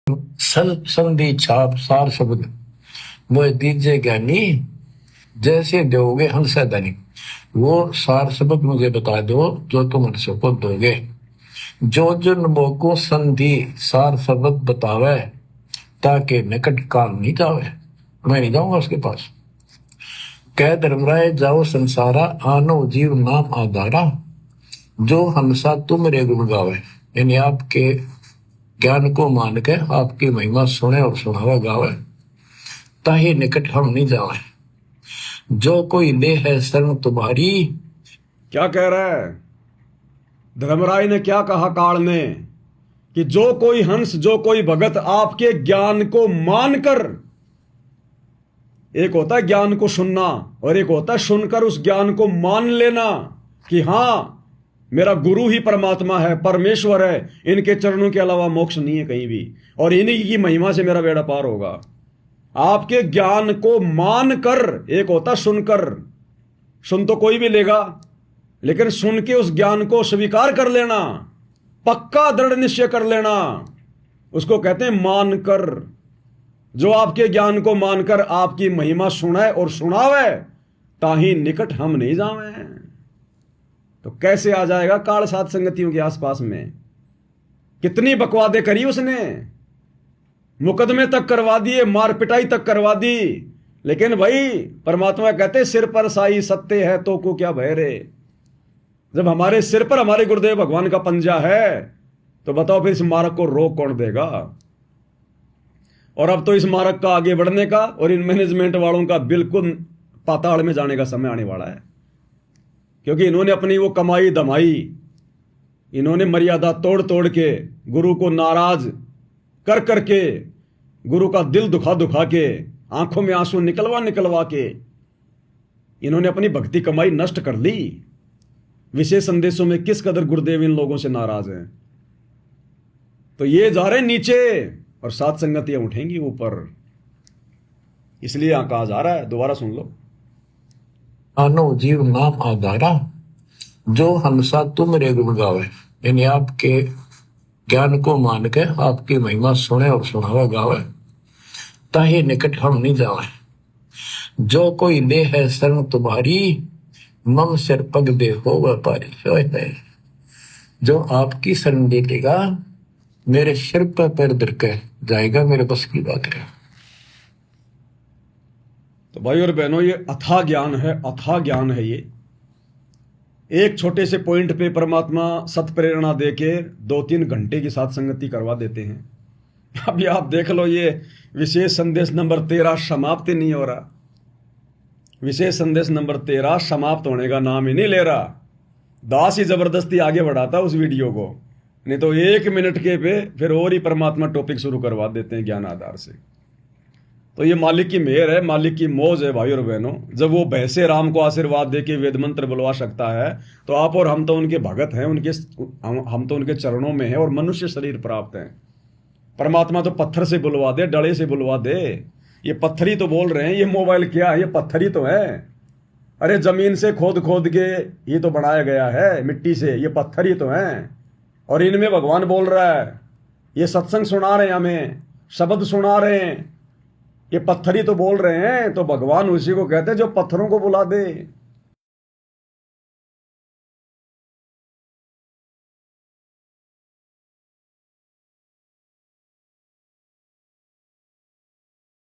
संधि छाप सार शब्द मोह दीजिए ज्ञानी, जैसे दोगे हमसे धनी। वो सार शब्द मुझे बता दो जो तुम हमसे को दोगे। जो जन मोको संधि सार शब्द बतावे, ताकि निकट काल नहीं जावे। मैं नहीं जाऊंगा उसके पास। कह धर्मराय जाओ संसारा, आनो जीव नाम आधारा। जो हंसा तुम रे गुण गावे, यानी आपके ज्ञान को मान के आपकी महिमा सुने और सुनावे गावे, ताही निकट हम नहीं जावे। जो कोई ले है शरण तुम्हारी। क्या कह रहा है धर्मराय ने? क्या कहा काल ने कि जो कोई हंस, जो कोई भगत आपके ज्ञान को मानकर, एक होता है ज्ञान को सुनना और एक होता है सुनकर उस ज्ञान को मान लेना कि हां मेरा गुरु ही परमात्मा है, परमेश्वर है, इनके चरणों के अलावा मोक्ष नहीं है कहीं भी, और इन्हीं की महिमा से मेरा बेड़ा पार होगा। आपके ज्ञान को मानकर, एक होता सुनकर, सुन तो कोई भी लेगा, लेकिन सुन के उस ज्ञान को स्वीकार कर लेना, पक्का दृढ़ निश्चय कर लेना, उसको कहते हैं मानकर। जो आपके ज्ञान को मानकर आपकी महिमा सुनाए और सुनावे, ताही निकट हम नहीं जावे। तो कैसे आ जाएगा काल सात संगतियों के आसपास में? कितनी बकवादे करी उसने, मुकदमे तक करवा दिए, मार पिटाई तक करवा दी, लेकिन भाई परमात्मा कहते सिर पर साई सत्य है तो को क्या भय रे। जब हमारे सिर पर हमारे गुरुदेव भगवान का पंजा है, तो बताओ फिर इस मार्ग को रोक कौन देगा? और अब तो इस मार्ग का आगे बढ़ने का और इन मैनेजमेंट वालों का बिल्कुल पाताल में जाने का समय आने वाला है, क्योंकि इन्होंने अपनी वो कमाई दमाई, इन्होंने मर्यादा तोड़ तोड़ के, गुरु को नाराज कर करके, गुरु का दिल दुखा दुखा के, आंखों में आंसू निकलवा निकलवा के इन्होंने अपनी भक्ति कमाई नष्ट कर ली। विशेष संदेशों में किस कदर गुरुदेव इन लोगों से नाराज हैं। तो ये जा रहे नीचे और सात संगतियां उठेंगी ऊपर, इसलिए यहां कहा जा रहा है, दोबारा सुन लो। आनो जीव नाम आधारा, जो हंसा तुम रे गुण गावे, यानी आपके ज्ञान को मान के आपकी महिमा सुने और सुनावे गावे, ताही निकट हम नहीं जावे। जो कोई ले है शरण तुम्हारी, मम सिर पग दे हो व्यापारी। जो आपकी शरण ले लेगा, मेरे सिर पर पैर धर के जाएगा, मेरे बस की बात है। तो भाई और बहनों, ये अथाह ज्ञान है, अथाह ज्ञान है ये। एक छोटे से पॉइंट पे परमात्मा सत प्रेरणा देके 2-3 घंटे की साथ संगति करवा देते हैं। अभी आप देख लो, ये विशेष संदेश नंबर 13 समाप्त ही नहीं हो रहा। विशेष संदेश नंबर 13 समाप्त होने का नाम ही नहीं ले रहा। दास ही जबरदस्ती आगे बढ़ाता उस वीडियो को, नहीं तो 1 मिनट के पे फिर और ही परमात्मा टॉपिक शुरू करवा देते हैं ज्ञान आधार से। तो ये मालिक की मेहर है, मालिक की मौज है भाई और बहनों। जब वो भैसे राम को आशीर्वाद देके वेद मंत्र बुलवा सकता है, तो आप और हम तो उनके भगत हैं, हम तो उनके चरणों में हैं और मनुष्य शरीर प्राप्त हैं। परमात्मा तो पत्थर से बुलवा दे, डले से बुलवा दे, ये पत्थर ही तो बोल रहे हैं। ये मोबाइल क्या है? ये पत्थर ही तो है। अरे जमीन से खोद खोद के ये तो बनाया गया है, मिट्टी से, ये पत्थर ही तो है। और इनमें भगवान बोल रहा है, ये सत्संग सुना रहे हैं, हमें शब्द सुना रहे हैं, ये पत्थर ही तो बोल रहे हैं। तो भगवान उसी को कहते हैं जो पत्थरों को बुला दे।